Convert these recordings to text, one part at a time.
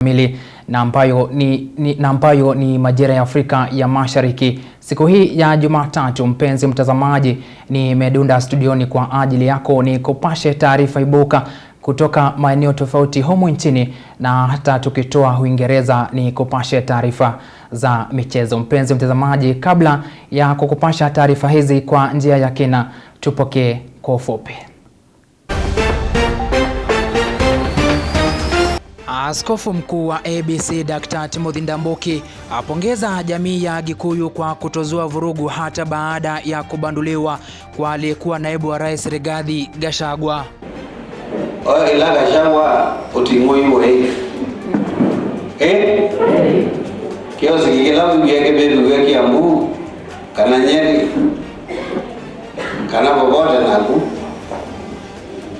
Kamili na ambayo ni majira ya Afrika ya Mashariki. Siku hii ya Jumatatu, mpenzi mtazamaji, nimedunda studioni kwa ajili yako ni kupashe taarifa ibuka kutoka maeneo tofauti humu nchini na hata tukitoa Uingereza ni kupashe taarifa za michezo. Mpenzi mtazamaji, kabla ya kukupasha taarifa hizi kwa njia ya kina, tupokee kwa ufupi. Askofu mkuu wa ABC Dr. Timothy Ndambuki apongeza jamii ya Gikuyu kwa kutozua vurugu hata baada ya kubanduliwa kwa aliyekuwa naibu wa rais Rigathi Gachagua. Ila Gachagua utingoiwe. Kio sikikila mbieke bebi Kiambu kana Nyeri kana Bogoja naku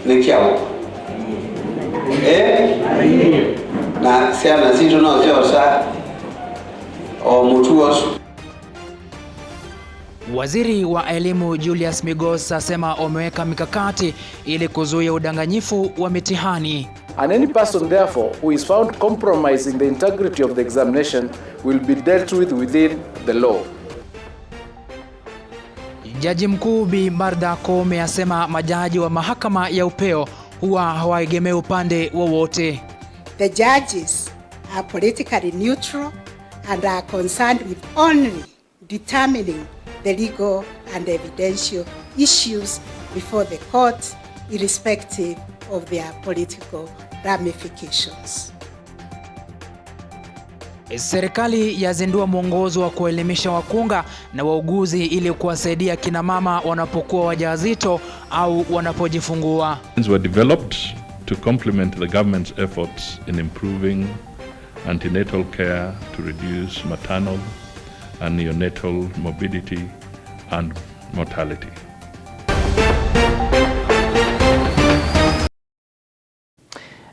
nikiao. Na siana situ no sio o mutuos. Waziri wa elimu Julius Migos asema wameweka mikakati ili kuzuia udanganyifu wa mitihani. And any person therefore who is found compromising the integrity of the examination will be dealt with within the law. Jaji mkuu Bi Martha Koome asema majaji wa mahakama ya upeo huwa hawaegemei upande wowote. The judges are politically neutral and are concerned with only determining the legal and evidential issues before the court, irrespective of their political ramifications. Serikali yazindua mwongozo wa kuelimisha wakunga na wauguzi ili kuwasaidia kina mama wanapokuwa wajawazito au wanapojifungua. Were developed to complement the government's efforts in improving antenatal care to reduce maternal and neonatal morbidity and mortality.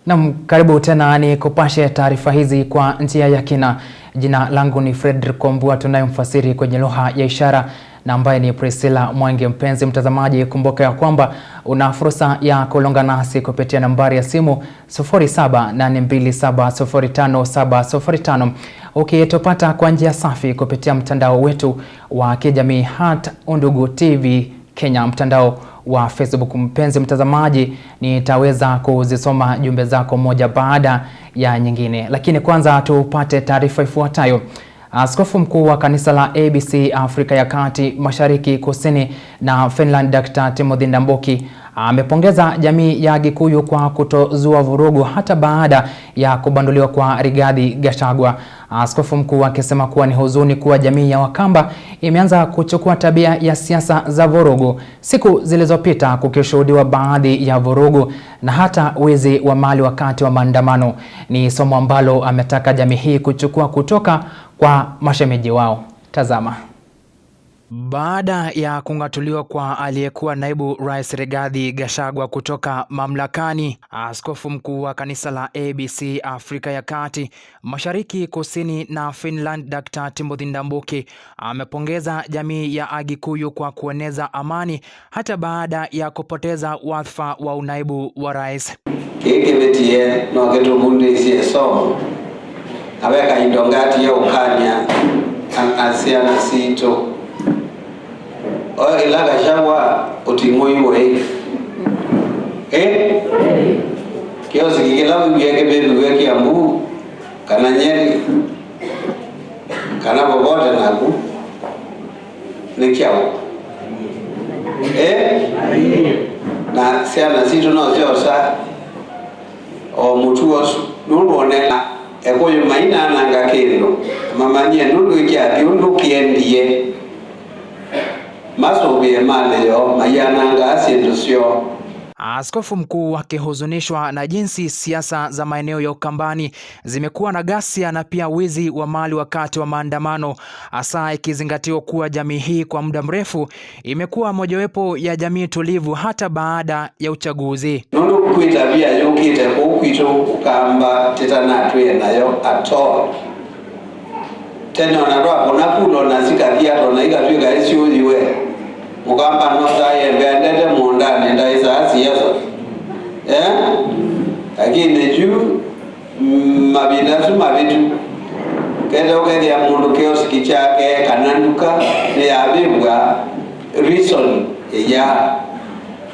Na karibu tena ni kupashe taarifa hizi kwa njia ya kina. Jina langu ni Fredrick Wambua, tunayemfasiri kwenye lugha ya ishara na ambaye ni Priscilla Mwangi. Mpenzi mtazamaji, kumbuka ya kwamba una fursa ya kulonga nasi kupitia nambari ya simu 0782705705. Ukitupata kwa njia safi kupitia mtandao wetu wa kijamii @Undugu TV Kenya, mtandao wa Facebook. Mpenzi mtazamaji, nitaweza kuzisoma jumbe zako moja baada ya nyingine, lakini kwanza tupate taarifa ifuatayo. Askofu mkuu wa kanisa la ABC Afrika ya Kati, Mashariki, Kusini na Finland Dr. Timothy Ndambuki amepongeza jamii ya Gikuyu kwa kutozua vurugu hata baada ya kubanduliwa kwa Rigathi Gachagua. Askofu mkuu akisema kuwa ni huzuni kuwa jamii ya Wakamba imeanza kuchukua tabia ya siasa za vurugu. Siku zilizopita kukishuhudiwa baadhi ya vurugu na hata wizi wa mali wakati wa maandamano. Ni somo ambalo ametaka jamii hii kuchukua kutoka kwa mashemeji wao. Tazama. Baada ya kung'atuliwa kwa aliyekuwa naibu rais Rigathi Gachagua kutoka mamlakani, askofu mkuu wa kanisa la ABC Afrika ya Kati, Mashariki, Kusini na Finland Dr. Timothy Ndambuki amepongeza jamii ya Gikuyu kwa kueneza amani hata baada ya kupoteza wadhifa wa unaibu wa rais. Kekebetie no ketubundi sie somo abeka indongati ya ukanya asiana sito. Ila Gachagua utingoiwe. Kio sikikila mbieke bebi Kiambu kana Nyeri kana Bogoja naku nikiao. Na siana situ no sio o mutuos nulonela ekoyo maina nanga kendo mamanye nundu ikia nundu kiendie maso male yo mayananga asindusio. Askofu mkuu akihuzunishwa na jinsi siasa za maeneo ya Ukambani zimekuwa na ghasia na pia wizi wa mali wakati wa maandamano, hasa ikizingatiwa kuwa jamii hii kwa muda mrefu imekuwa mojawapo ya jamii tulivu hata baada ya uchaguzi. Nundu kuita bia yokite kukwito Ukamba tetana twe nayo ato. Tena na roho kuna kulo na sikatia to na ikatweka isiuliwe. Mukamba nota yembendete munda nenda isa siasa. Lakini juu mabindasu mabitu kenda ukedi ya mundu kioski chake kananduka ni abibwa reason ya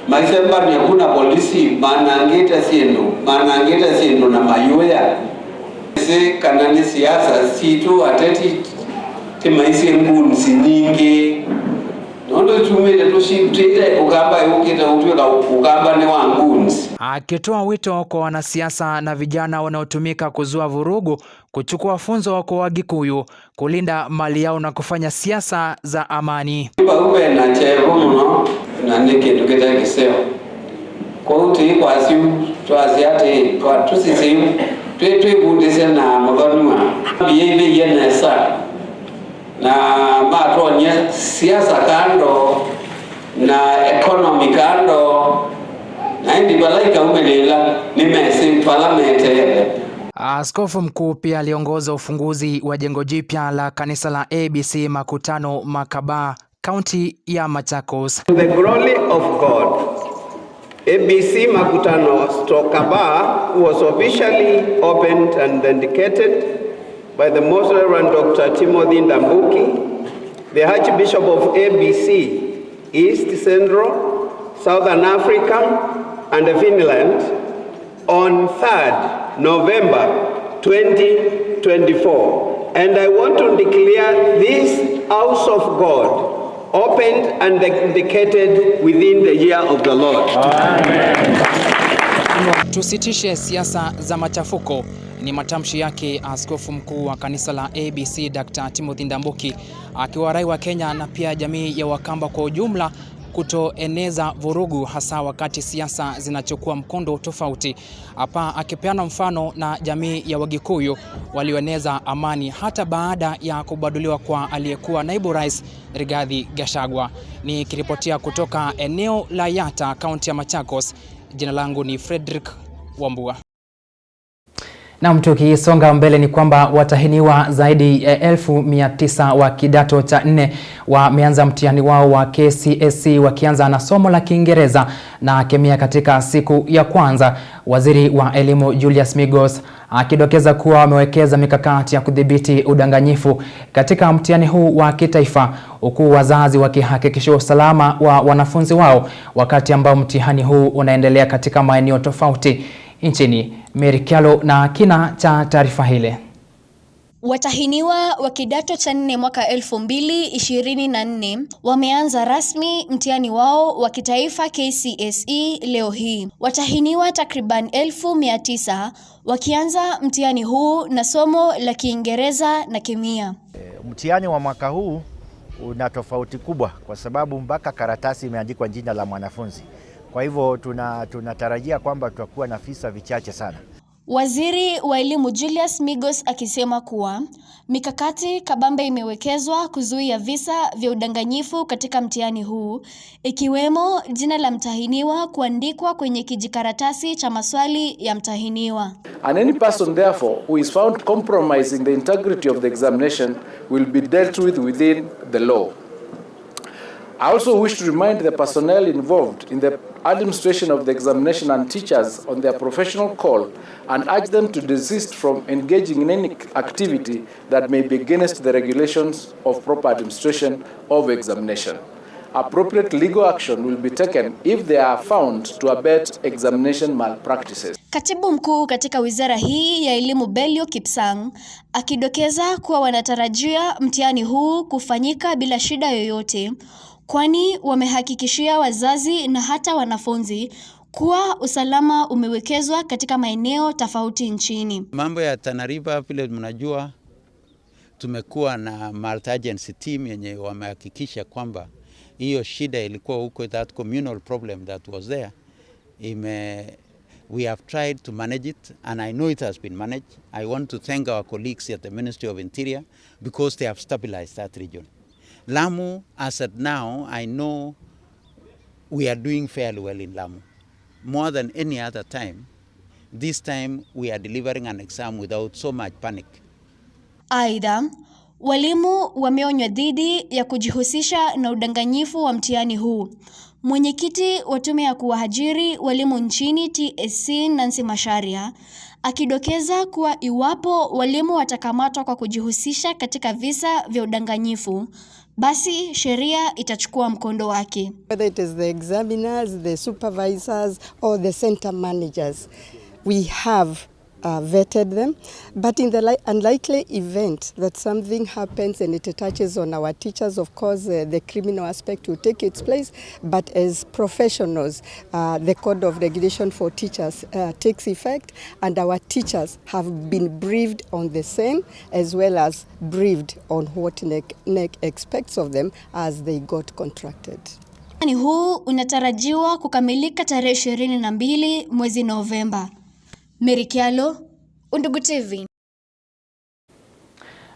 maisemba ni kuna polisi manangita siendo na mayuya si kanani siasa situ ateti timaisi ngunzi nyingi nondo tumele tushitete ukamba ukita utweka ukamba ni wangunzi. Akitoa wito kwa wanasiasa na vijana wanaotumika kuzua vurugu kuchukua funzo kwa Wagikuyu, kulinda mali yao na kufanya siasa za amani. Ube na chero muno na nikindu kitakiseo kwa uti kwa siu twaziate kwa tusisiu twebundise na muthanua biye yenesa na matonya siasa kando na economy kando na ndi balaika umelela nimesi parlamente. Askofu mkuu pia aliongoza ufunguzi wa jengo jipya la kanisa la ABC Makutano Makaba, kaunti ya Machakos. To the glory of God, ABC Makutano Makaba was officially opened and dedicated by the Most Reverend Dr. Timothy Ndambuki, the Archbishop of ABC, East Central, Southern Africa, and Finland on 3rd November 2024. And I want to declare this house of God opened and dedicated within the year of the Lord. Amen. Tusitishe siasa za machafuko, ni matamshi yake askofu mkuu wa kanisa la ABC Dr. Timothy Ndambuki, akiwarai wa Kenya na pia jamii ya Wakamba kwa ujumla kutoeneza vurugu, hasa wakati siasa zinachukua mkondo tofauti. Hapa akipeana mfano na jamii ya Wagikuyu walioeneza amani hata baada ya kubaduliwa kwa aliyekuwa naibu rais Rigathi Gachagua. Ni kiripotia kutoka eneo la Yata, kaunti ya Machakos. Jina langu ni Fredrick Wambua. Na tukisonga mbele ni kwamba watahiniwa zaidi ya 1900 wa kidato cha 4 wameanza mtihani wao wa KCSE wakianza na somo la Kiingereza na kemia katika siku ya kwanza. Waziri wa elimu Julius Migos akidokeza kuwa wamewekeza mikakati ya kudhibiti udanganyifu katika mtihani huu wa kitaifa, huku wazazi wakihakikisha usalama wa wanafunzi wao wakati ambao mtihani huu unaendelea katika maeneo tofauti nchini. Merikialo na kina cha taarifa hile. Watahiniwa wa kidato cha 4 mwaka 2024 wameanza rasmi mtihani wao wa kitaifa KCSE leo hii. Watahiniwa takriban 1900 wakianza mtihani huu na somo la Kiingereza na kemia. Mtihani wa mwaka huu una tofauti kubwa kwa sababu mpaka karatasi imeandikwa jina la mwanafunzi. Kwa hivyo tunatarajia kwamba tutakuwa na visa vichache sana. Waziri wa elimu Julius Migos akisema kuwa mikakati kabambe imewekezwa kuzuia visa vya udanganyifu katika mtihani huu, ikiwemo jina la mtahiniwa kuandikwa kwenye kijikaratasi cha maswali ya mtahiniwa. And any person therefore who is found compromising the integrity of the examination will be dealt with within the law. I also wish to remind the personnel involved in the administration of the examination and teachers on their professional call and urge them to desist from engaging in any activity that may be against the regulations of proper administration of examination. Appropriate legal action will be taken if they are found to abet examination malpractices. Katibu mkuu katika wizara hii ya elimu Belio Kipsang akidokeza kuwa wanatarajia mtihani huu kufanyika bila shida yoyote, kwani wamehakikishia wazazi na hata wanafunzi kuwa usalama umewekezwa katika maeneo tofauti nchini. Mambo ya Tana River vile mnajua, tumekuwa na multi-agency team yenye wamehakikisha kwamba hiyo shida ilikuwa huko, that communal problem that was there. We have tried to manage it and I know it has been managed. I want to thank our colleagues at the Ministry of Interior because they have stabilized that region. Lamu, as at now, I know we are doing fairly well in Lamu. More than any other time, this time we are delivering an exam without so much panic. Aidha, walimu wameonywa dhidi ya kujihusisha na udanganyifu wa mtihani huu. Mwenyekiti wa tume ya kuwahajiri walimu nchini TSC Nancy Macharia akidokeza kuwa iwapo walimu watakamatwa kwa kujihusisha katika visa vya udanganyifu, basi sheria itachukua mkondo wake. Whether it is the examiners, the supervisors or the center managers, we have vetted them, but in the unlikely event that something happens and it touches on our teachers, of course the criminal aspect will take its place, but as professionals the code of regulation for teachers takes effect, and our teachers have been briefed on the same, as well as briefed on what NEC expects of them as they got contracted. Huu unatarajiwa kukamilika tarehe 22 mwezi Novemba. Merikialo, Undugu TV.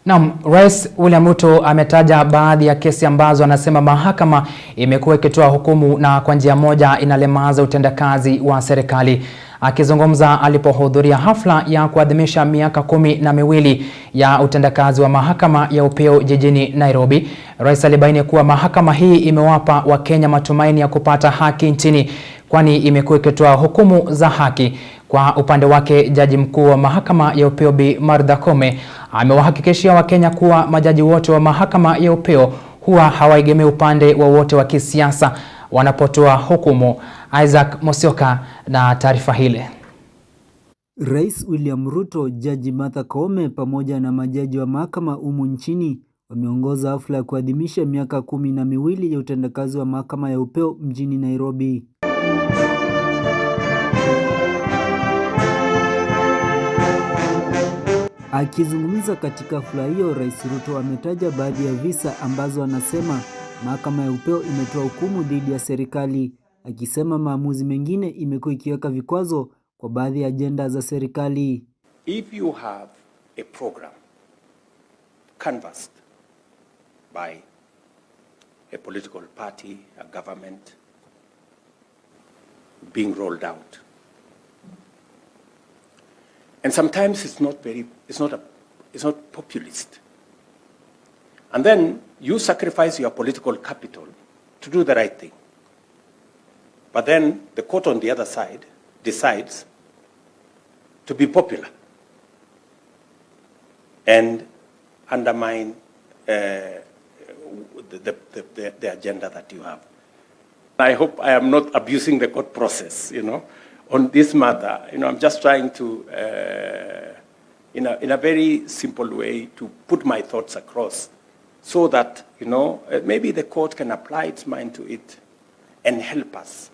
Naam, Rais William Ruto ametaja baadhi ya kesi ambazo anasema mahakama imekuwa ikitoa hukumu na kwa njia moja inalemaza utendakazi wa serikali. Akizungumza alipohudhuria hafla ya kuadhimisha miaka 12 ya utendakazi wa mahakama ya upeo jijini Nairobi, Rais alibaini kuwa mahakama hii imewapa Wakenya matumaini ya kupata haki nchini, kwani imekuwa ikitoa hukumu za haki. Kwa upande wake, jaji mkuu wa mahakama ya upeo Bi Martha Koome amewahakikishia Wakenya kuwa majaji wote wa mahakama ya upeo huwa hawaegemei upande wowote wa kisiasa wanapotoa hukumu. Isaac Mosioka na taarifa hile. Rais William Ruto, Jaji Martha Koome pamoja na majaji wa mahakama humu nchini wameongoza hafla ya kuadhimisha miaka 12 ya utendakazi wa mahakama ya upeo mjini Nairobi. Akizungumza katika hafla hiyo, Rais Ruto ametaja baadhi ya visa ambazo anasema mahakama ya upeo imetoa hukumu dhidi ya serikali, akisema maamuzi mengine imekuwa ikiweka vikwazo kwa baadhi ya ajenda za serikali. If you have a program canvassed by a political party, a government being rolled out, and sometimes it's not populist, and then you sacrifice your political capital to do the right thing. But then the court on the other side decides to be popular and undermine the agenda that you have. I hope I am not abusing the court process, on this matter. I'm just trying to, in a very simple way, to put my thoughts across so that, maybe the court can apply its mind to it and help us,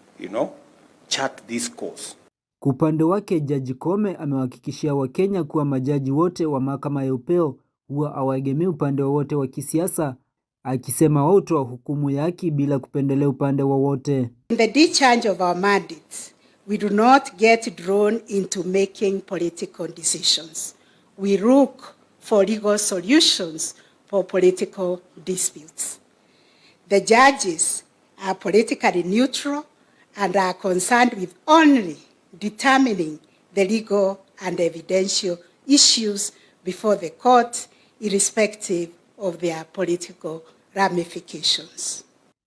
chart this course. Kwa upande wake, Jaji Koome amewahakikishia Wakenya kuwa majaji wote wa mahakama ya upeo huwa hawaegemei upande wowote wa kisiasa, akisema wao hutoa hukumu ya haki bila kupendelea upande wowote. In the discharge of our mandates, we do not get drawn into making political decisions. We look for legal solutions for political disputes. The judges are politically neutral and are concerned with only determining the legal and evidential issues before the court, irrespective of their political ramifications.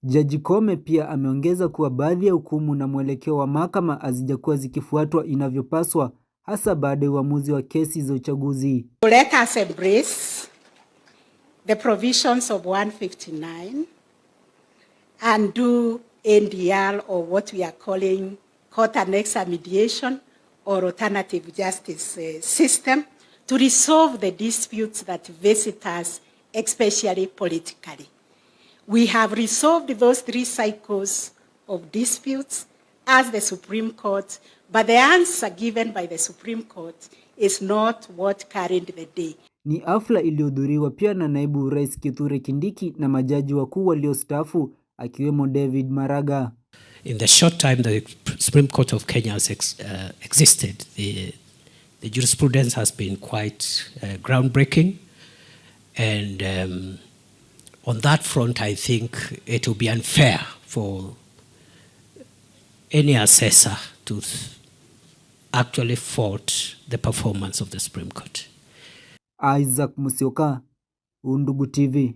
Jaji Koome pia ameongeza kuwa baadhi ya hukumu na mwelekeo wa mahakama hazijakuwa zikifuatwa inavyopaswa, hasa baada ya uamuzi wa kesi za uchaguzi. Let us embrace the provisions of 159 and do NDR, or what we are calling court annexed mediation or alternative justice system, to resolve the disputes that visit us, especially politically. We have resolved those 3 cycles of disputes as the Supreme Court, but the answer given by the Supreme Court is not what carried the day. Ni hafla iliyohudhuriwa pia na naibu rais Kithure Kindiki na majaji wakuu waliostaafu akiwemo David Maraga. In the short time the Supreme Court of Kenya has existed, the jurisprudence has been quite groundbreaking, and on that front I think it will be unfair for any assessor to actually fault the performance of the Supreme Court. Isaac Mosioka, Undugu TV.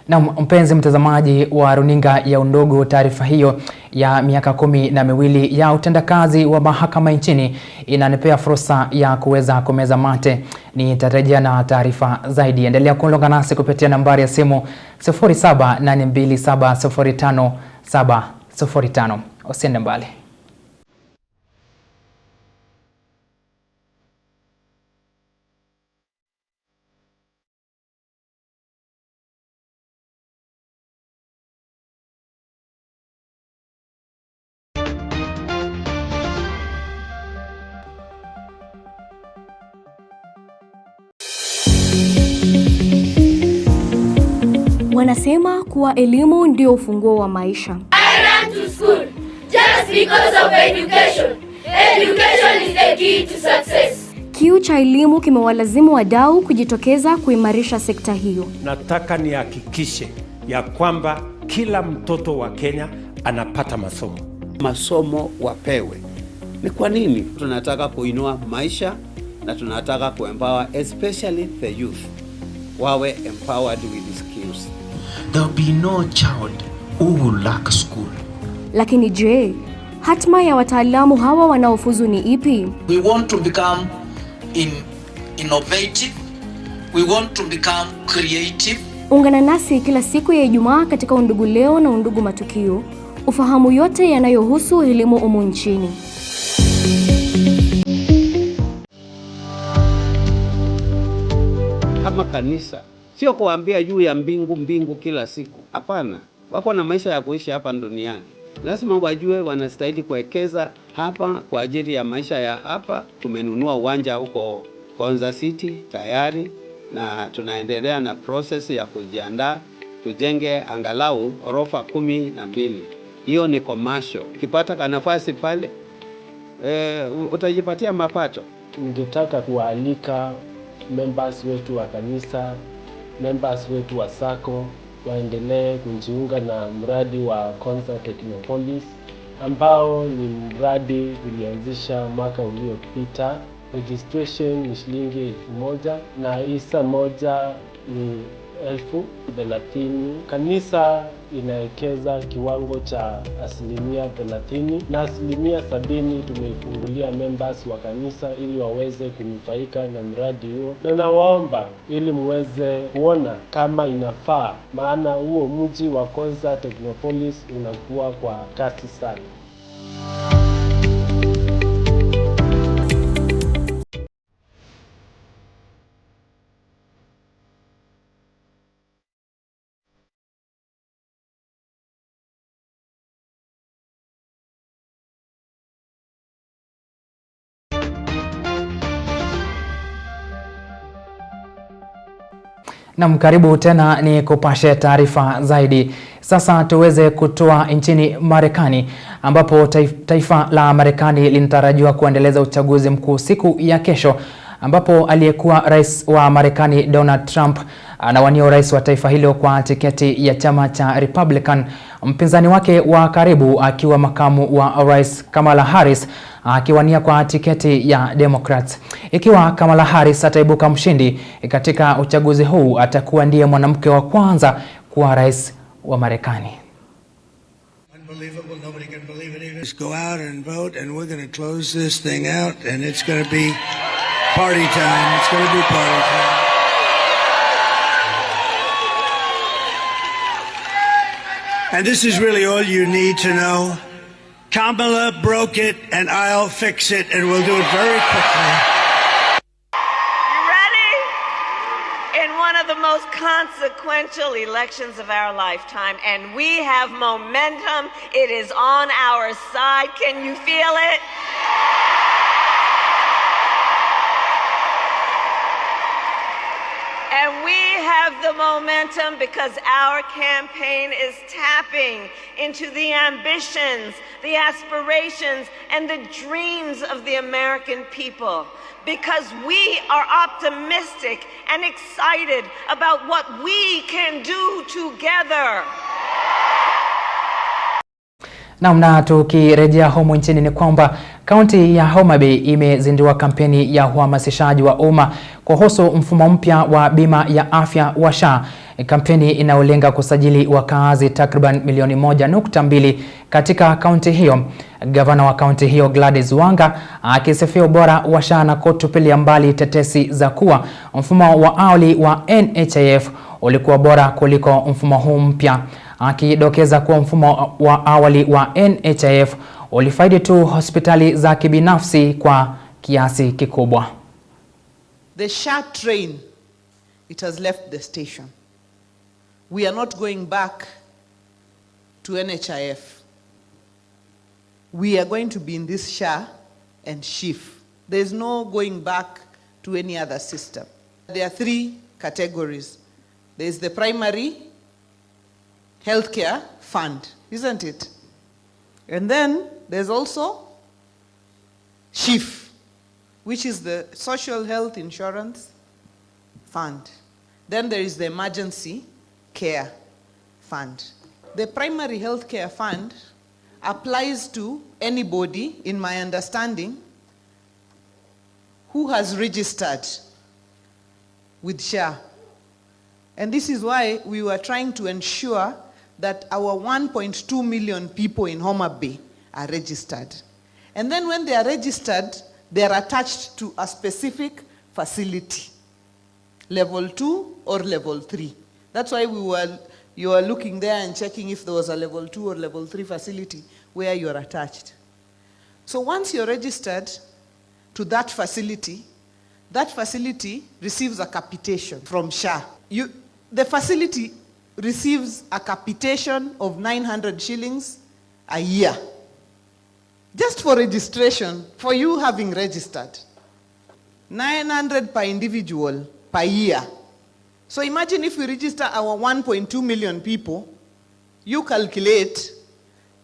Na mpenzi mtazamaji wa runinga ya Undugu, taarifa hiyo ya miaka 12 ya utendakazi wa mahakama nchini inanipea fursa ya kuweza kumeza mate. Nitarejea na taarifa zaidi. Endelea kuungana nasi kupitia nambari ya simu 0782705705. Usiende mbali. Wanasema kuwa elimu ndio ufunguo wa maisha. I ran to school just because of education. Education is the key to success. Kiu cha elimu kimewalazimu wadau kujitokeza kuimarisha sekta hiyo. Nataka nihakikishe ya kwamba kila mtoto wa Kenya anapata masomo. Masomo wapewe. Ni kwa nini? Tunataka kuinua maisha na tunataka kuempower especially the youth. Wawe empowered with skills. There will be no child who will lack school. Lakini je, hatma ya wataalamu hawa wanaofuzu ni ipi? We want to become innovative. We want to become creative. Ungana nasi kila siku ya Ijumaa katika Undugu Leo na Undugu Matukio, ufahamu yote yanayohusu elimu humu nchini. Kama kanisa sio kuambia juu ya mbingu kila siku. Hapana. Wako na maisha ya kuishi hapa duniani. Lazima wajue wanastahili kuwekeza hapa kwa ajili ya maisha ya hapa. Tumenunua uwanja huko Konza City tayari na tunaendelea na process ya kujiandaa tujenge angalau ghorofa 12. Hiyo ni commercial. Ukipata nafasi pale utajipatia mapato. Ningetaka kualika members wetu wa kanisa, members wetu wa SACCO waendelee kujiunga na mradi wa Konza Technopolis ambao ni mradi ulianzisha mwaka uliopita. Registration ni shilingi 1000 na hisa moja ni 1030. Kanisa inaekeza kiwango cha 30% na 70% tumeifungulia members wa kanisa ili waweze kunufaika na mradi huo, na nawaomba ili muweze kuona kama inafaa, maana huo mji wa Konza Technopolis unakuwa kwa kasi sana. Na karibu tena ni kupashe taarifa zaidi. Sasa tuweze kutoa nchini Marekani ambapo taifa la Marekani linatarajiwa kuendeleza uchaguzi mkuu siku ya kesho, ambapo aliyekuwa rais wa Marekani Donald Trump anawania urais wa taifa hilo kwa tiketi ya chama cha Republican, mpinzani wake wa karibu akiwa makamu wa rais Kamala Harris akiwania kwa tiketi ya Democrats. Ikiwa Kamala Harris ataibuka mshindi katika uchaguzi huu, atakuwa ndiye mwanamke wa kwanza kuwa rais wa Marekani. Unbelievable, nobody can believe it. Just go out and vote and we're going to close this thing out and it's going to be party time. It's going to be party time. And this is really all you need to know. Kamala broke it and I'll fix it and we'll do it very quickly. You ready? In one of the most consequential elections of our lifetime, and we have momentum. It is on our side. Can you feel it? And we have the momentum because our campaign is tapping into the ambitions, the aspirations, and the dreams of the American people. Because we are optimistic and excited about what we can do together. Na tukirejea humu nchini ni kwamba kaunti ya Homa Bay imezindua kampeni ya uhamasishaji wa umma kuhusu mfumo mpya wa bima ya afya wa SHA kampeni inayolenga kusajili wakaazi takriban milioni 1.2 katika kaunti hiyo. Gavana wa kaunti hiyo Gladys Wanga akisifia ubora wa SHA na kutupilia mbali tetesi za kuwa mfumo wa awali wa NHIF ulikuwa bora kuliko mfumo huu mpya, akidokeza kuwa mfumo wa awali wa NHIF ulifaidi tu hospitali za kibinafsi kwa kiasi kikubwa. The SHA train, it has left the station. We are not going back to NHIF. We are going to be in this SHA and SHIF. There is no going back to any other system. There are three categories. There is the primary healthcare fund, isn't it? And then there's also SHIF, which is the social health insurance fund. Then there is the emergency care fund. The primary health care fund applies to anybody, in my understanding, who has registered with SHA. And this is why we were trying to ensure that our 1.2 million people in Homa Bay are registered. And then when they are registered, they are attached to a specific facility, level 2 or level 3. That's why you were looking there and checking if there was a level 2 or level 3 facility where you are attached. So once you're registered to that facility receives a capitation from SHA. The facility receives a capitation of 900 shillings a year, just for registration, for you having registered. 900 per individual per year. So imagine if we register our 1.2 million people, you calculate,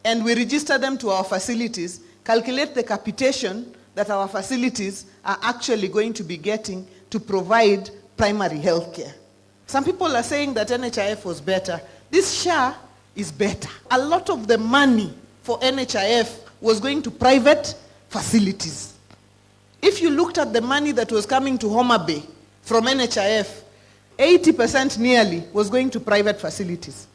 and we register them to our facilities, calculate the capitation that our facilities are actually going to be getting to provide primary health care. Some people are saying that NHIF was better. This SHA is better. A lot of the money for NHIF was going to private facilities. If you looked at the money that was coming to Homa Bay from NHIF, 80% nearly was going to private facilities.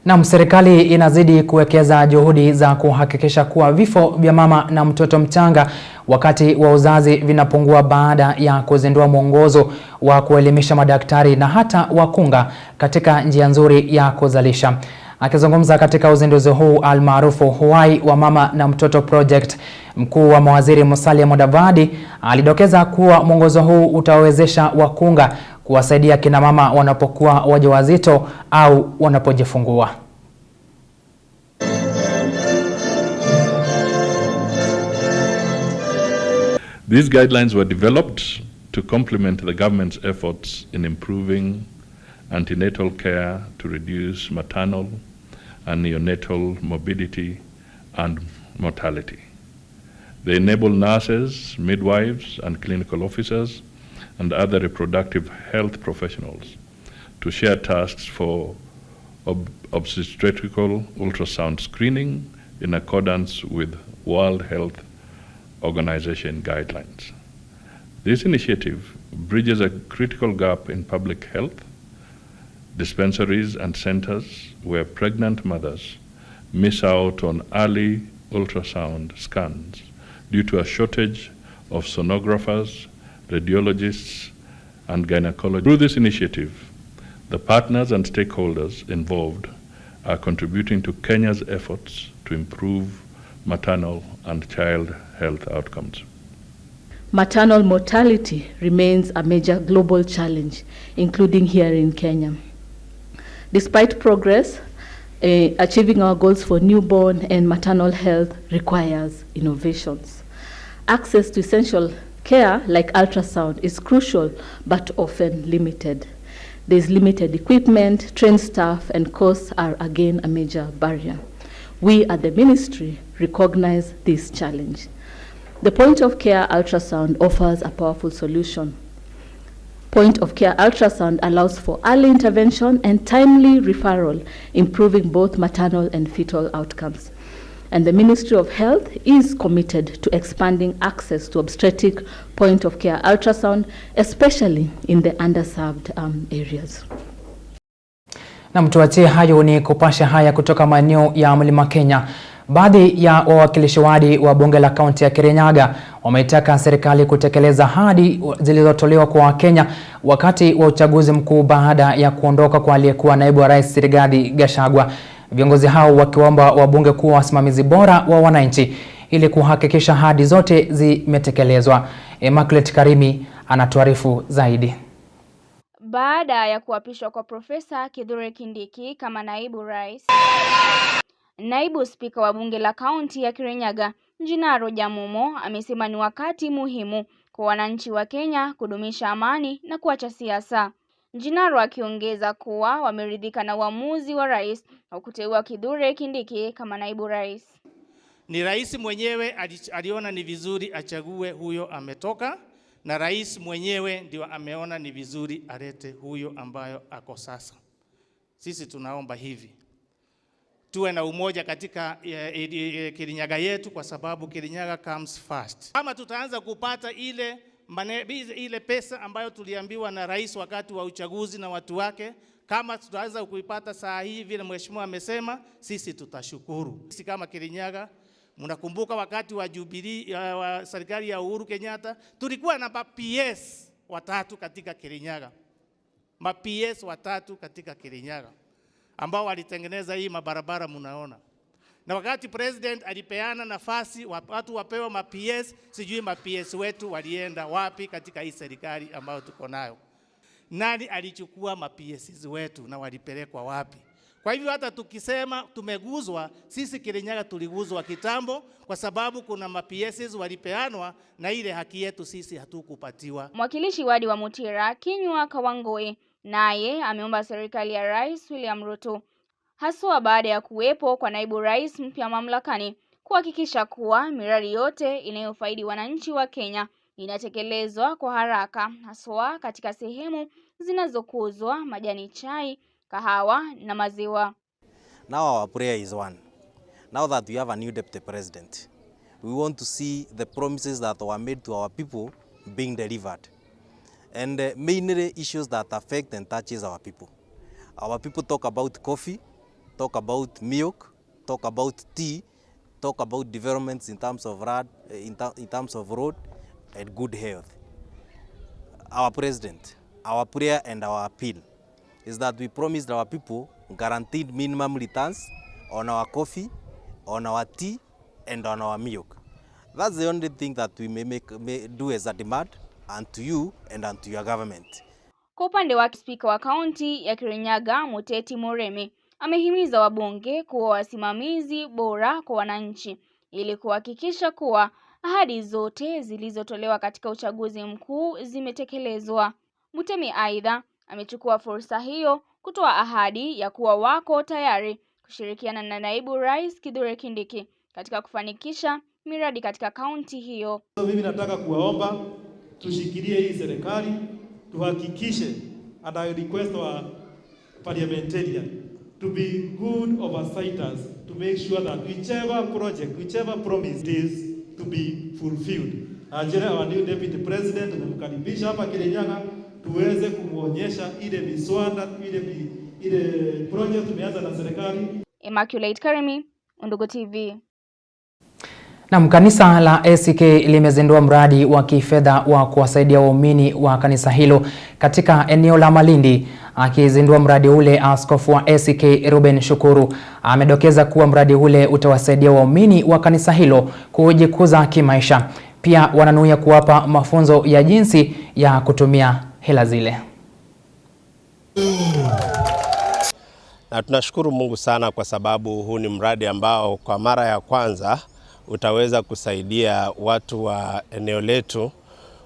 Na serikali inazidi kuwekeza juhudi za kuhakikisha kuwa vifo vya mama na mtoto mchanga wakati wa uzazi vinapungua baada ya kuzindua mwongozo wa kuelimisha madaktari na hata wakunga katika njia nzuri ya kuzalisha. Akizungumza katika uzinduzi huu almaarufu Huai wa Mama na Mtoto Project, mkuu wa mawaziri Musalia Mudavadi alidokeza kuwa mwongozo huu utawezesha wakunga kuwasaidia kina mama wanapokuwa wajawazito au wanapojifungua. These guidelines were developed to complement the government's efforts in improving antenatal care to reduce maternal and neonatal morbidity and mortality. They enable nurses, midwives, and clinical officers and other reproductive health professionals to share tasks for obstetrical ultrasound screening in accordance with World Health Organization guidelines. This initiative bridges a critical gap in public health dispensaries and centers where pregnant mothers miss out on early ultrasound scans due to a shortage of sonographers, radiologists, and gynecologists. Through this initiative, the partners and stakeholders involved are contributing to Kenya's efforts to improve maternal and child health outcomes. Maternal mortality remains a major global challenge, including here in Kenya. Despite progress, achieving our goals for newborn and maternal health requires innovations. Access to essential care like ultrasound is crucial but often limited. There's limited equipment, trained staff, and costs are again a major barrier. We at the ministry recognize this challenge. The point-of-care ultrasound offers a powerful solution. Point-of-care ultrasound allows for early intervention and timely referral, improving both maternal and fetal outcomes. And the Ministry of Health is committed to expanding access to obstetric point-of-care ultrasound, especially in the underserved areas. Na mtuachie hayo ni kupasha haya kutoka maeneo ya Mlima Kenya. Baadhi ya wawakilishi wadi wa bunge la kaunti ya Kirinyaga wametaka serikali kutekeleza ahadi zilizotolewa kwa Wakenya wakati wa uchaguzi mkuu baada ya kuondoka kwa aliyekuwa naibu wa rais Rigathi Gachagua. Viongozi hao wakiomba wabunge kuwa wasimamizi bora wa wananchi ili kuhakikisha ahadi zote zimetekelezwa. Immaculate Karimi anatuarifu zaidi. Baada ya kuapishwa kwa Profesa Kithure Kindiki kama naibu rais, naibu spika wa bunge la kaunti ya Kirinyaga Njinaro Jamumo amesema ni wakati muhimu kwa wananchi wa Kenya kudumisha amani na kuacha siasa. Njinaro akiongeza kuwa wameridhika na uamuzi wa rais wa kuteua Kithure Kindiki kama naibu rais. Ni rais mwenyewe aliona ni vizuri achague huyo ametoka, na rais mwenyewe ndio ameona ni vizuri alete huyo ambayo ako sasa. Sisi tunaomba hivi, tuwe na umoja katika Kirinyaga yetu, kwa sababu Kirinyaga comes first. Kama tutaanza kupata ile pesa ambayo tuliambiwa na rais wakati wa uchaguzi na watu wake, kama tutaanza kuipata saa hii vile mheshimiwa amesema, sisi tutashukuru. Sisi kama Kirinyaga, mnakumbuka wakati wa Jubilee wa serikali ya Uhuru Kenyatta tulikuwa na PS watatu katika Kirinyaga. PS watatu katika Kirinyaga ambao walitengeneza hii mabarabara mnaona. Na wakati president alipeana nafasi watu wapewa PS, sijui PS wetu walienda wapi katika hii serikali ambayo tuko nayo. Nani alichukua PS wetu na walipelekwa wapi? Kwa hivyo hata tukisema tumeguzwa, sisi Kirinyaga tuliguzwa kitambo, kwa sababu kuna PS walipeanwa na ile haki yetu sisi hatukupatiwa. Mwakilishi wadi wa Mutira Kinyua Kawangoe naye ameomba serikali ya Rais William Ruto, haswa baada ya kuwepo kwa naibu rais mpya mamlakani, kuhakikisha kuwa miradi yote inayofaidi wananchi wa Kenya inatekelezwa kwa haraka, haswa katika sehemu zinazokuzwa majani chai, kahawa na maziwa. Now our prayer is one. Now that we have a new deputy president, we want to see the promises that were made to our people being delivered. And mainly issues that affect and touches our people. Our people talk about coffee, talk about milk, talk about tea, talk about developments in terms of road and good health. Our president, our prayer and our appeal is that we promised our people guaranteed minimum returns on our coffee, on our tea, and on our milk. That's the only thing that we may do as a demand unto you and unto your government. Kwa upande wake, spika wa kaunti ya Kirinyaga Muteti Moremi amehimiza wabunge kuwa wasimamizi bora kwa wananchi ili kuhakikisha kuwa ahadi zote zilizotolewa katika uchaguzi mkuu zimetekelezwa. Mutemi aidha amechukua fursa hiyo kutoa ahadi ya kuwa wako tayari kushirikiana na naibu rais Kithure Kindiki katika kufanikisha miradi katika kaunti hiyo. Mimi nataka kuwaomba tushikilie hii serikali, tuhakikishe, and I request our parliamentarian to be good oversighters to make sure that whichever project, whichever promise it is to be fulfilled. Ajira our new deputy president nimkaribisha hapa Kirinyaga tuweze kumuonyesha ile miswada, ile project tumeanza na serikali. Immaculate Karimi, Undugu TV. Na kanisa la ACK limezindua mradi wa kifedha wa kuwasaidia waumini wa kanisa hilo katika eneo la Malindi. Akizindua mradi ule, askofu wa ACK Ruben Shukuru amedokeza kuwa mradi ule utawasaidia waumini wa kanisa hilo kujikuza kimaisha. Pia wananuia kuwapa mafunzo ya jinsi ya kutumia hela zile. Na tunashukuru Mungu sana kwa sababu huu ni mradi ambao kwa mara ya kwanza utaweza kusaidia watu wa eneo letu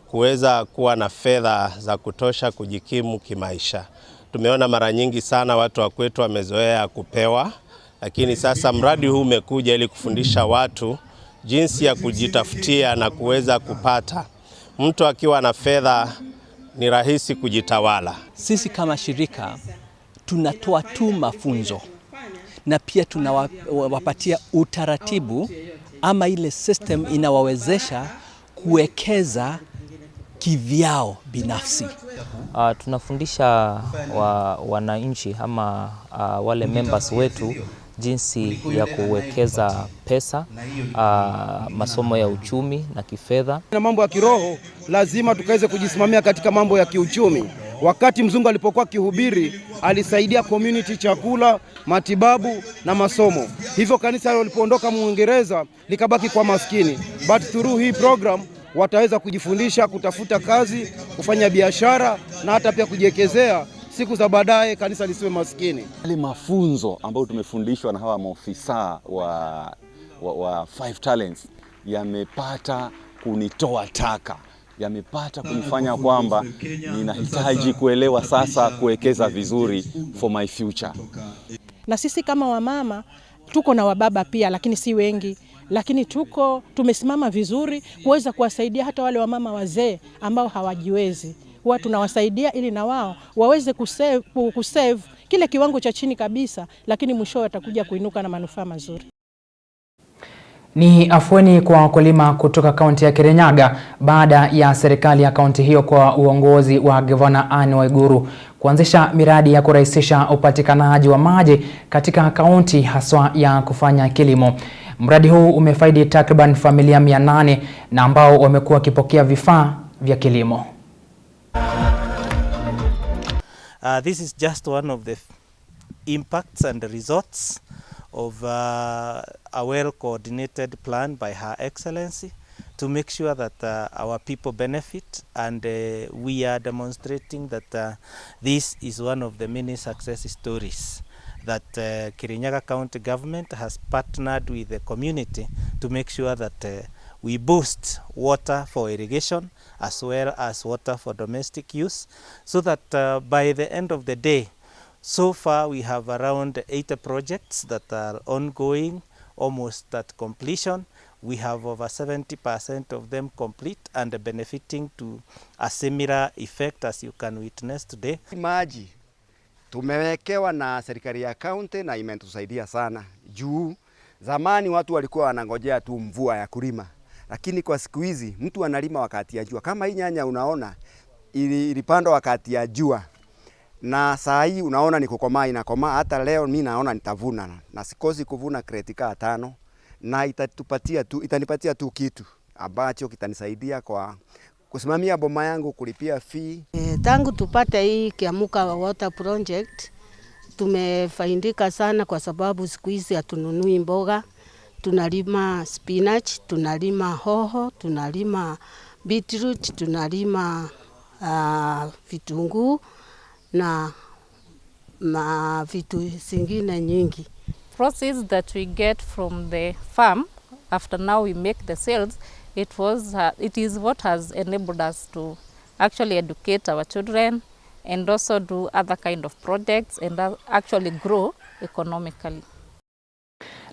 kuweza kuwa na fedha za kutosha kujikimu kimaisha. Tumeona mara nyingi sana watu wa kwetu wamezoea kupewa, lakini sasa mradi huu umekuja ili kufundisha watu jinsi ya kujitafutia na kuweza kupata. Mtu akiwa na fedha ni rahisi kujitawala. Sisi kama shirika tunatoa tu mafunzo na pia tunawapatia utaratibu ama ile system inawawezesha kuwekeza kivyao binafsi. Tunafundisha wananchi ama wale members wetu jinsi ya kuwekeza pesa, masomo ya uchumi na kifedha. Na mambo ya kiroho lazima tukaweze kujisimamia katika mambo ya kiuchumi. Wakati mzungu alipokuwa kihubiri, alisaidia community chakula, matibabu na masomo. Hivyo kanisa lilipoondoka Muingereza likabaki kwa maskini. But through hii program wataweza kujifundisha kutafuta kazi, kufanya biashara na hata pia kujiwekezea siku za kanisa lisiwe maskini. Yale mafunzo ambayo tumefundishwa na hawa maofisa wa 5 talents yamepata kunitoa taka, yamepata kunifanya kwamba ninahitaji kuelewa sasa kuwekeza vizuri for my future. Na sisi kama wamama tuko na wababa pia, lakini si wengi, lakini tumesimama vizuri kuweza kuwasaidia hata wale wamama wazee ambao hawajiwezi. Huwa tunawasaidia ili na wao waweze kusave kile kiwango cha chini kabisa, lakini mwisho watakuja kuinuka na manufaa mazuri. Ni afueni kwa wakulima kutoka kaunti ya Kirinyaga baada ya serikali ya kaunti hiyo kwa uongozi wa Gavana Anne Waiguru kuanzisha miradi ya kurahisisha upatikanaji wa maji katika kaunti haswa ya kufanya kilimo. Mradi huu umefaidi takriban familia 800 na ambao wamekuwa wakipokea vifaa vya kilimo. This is just one of the impacts and the results of a well-coordinated plan by Her Excellency to make sure that our people benefit, and we are demonstrating that this is one of the many success stories that Kirinyaga County Government has partnered with the community to make sure that we boost water for irrigation as well as water for domestic use, so that by the end of the day, so far we have around 80 projects that are ongoing, almost at completion. We have over 70% of them complete and benefiting to a similar effect as you can witness today. Maji tumewekewa na serikali ya kaunti na imetusaidia sana. Juu zamani watu walikuwa wanangojea tu mvua ya kulima, lakini kwa siku hizi mtu analima wakati ya jua. Kama hii nyanya unaona ilipandwa wakati ya jua, na saa hii unaona ni kukomaa inakomaa. Hata leo mimi naona nitavuna, na sikosi kuvuna kreti 5, na itanipatia tu kitu ambacho kitanisaidia kwa kusimamia boma yangu, kulipia fee. Tangu tupate hii Kiamuka Water Project tumefaidika sana, kwa sababu siku hizi hatununui mboga. Tunalima spinach, tunalima hoho, tunalima beetroot, tunalima vitunguu na vitu zingine nyingi. Proceeds that we get from the farm after now we make the sales, it is what has enabled us to actually educate our children and also do other kind of projects and actually grow economically.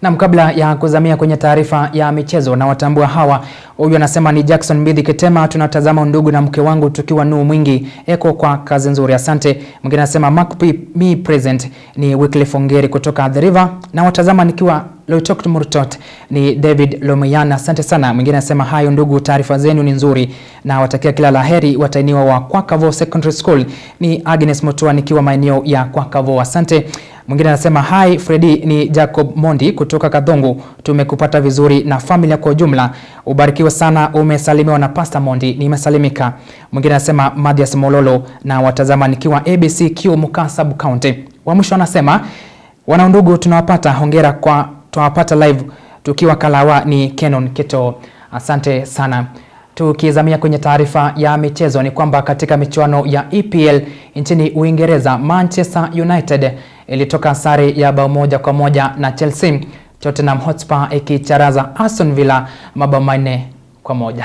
Na kabla ya kuzamia kwenye taarifa ya michezo na watambua hawa, huyu anasema ni Jackson Mbidhi Ketema, tunatazama Undugu na mke wangu tukiwa nuu mwingi, eko kwa kazi nzuri, asante. Mwingine anasema Mark me present ni Wycliffe Ongeri kutoka The River, na watazama nikiwa Loitokto Murtot ni David Lomeyana, asante sana. Mwingine anasema hayo ndugu, taarifa zenu ni nzuri na watakia kila laheri watainiwa wa Kwakavo Secondary School ni Agnes Mutua nikiwa maeneo ya Kwakavo, asante. Mwingine anasema hi Freddy ni Jacob Mondi kutoka Kadhongo, tumekupata vizuri na familia kwa ujumla, ubarikiwe sana, umesalimiwa na Pastor Mondi, nimesalimika. Mwingine anasema Madias Mololo na watazama nikiwa ABCQ Mukasab County. Wa mwisho anasema wana Undugu tunawapata, hongera kwa tunawapata live tukiwa Kalawa ni Kenon Keto, asante sana. Tukizamia kwenye taarifa ya michezo ni kwamba katika michuano ya EPL nchini Uingereza, Manchester United ilitoka sare ya bao 1-1 na Chelsea, Tottenham Hotspur ikicharaza Aston Villa mabao 4-1.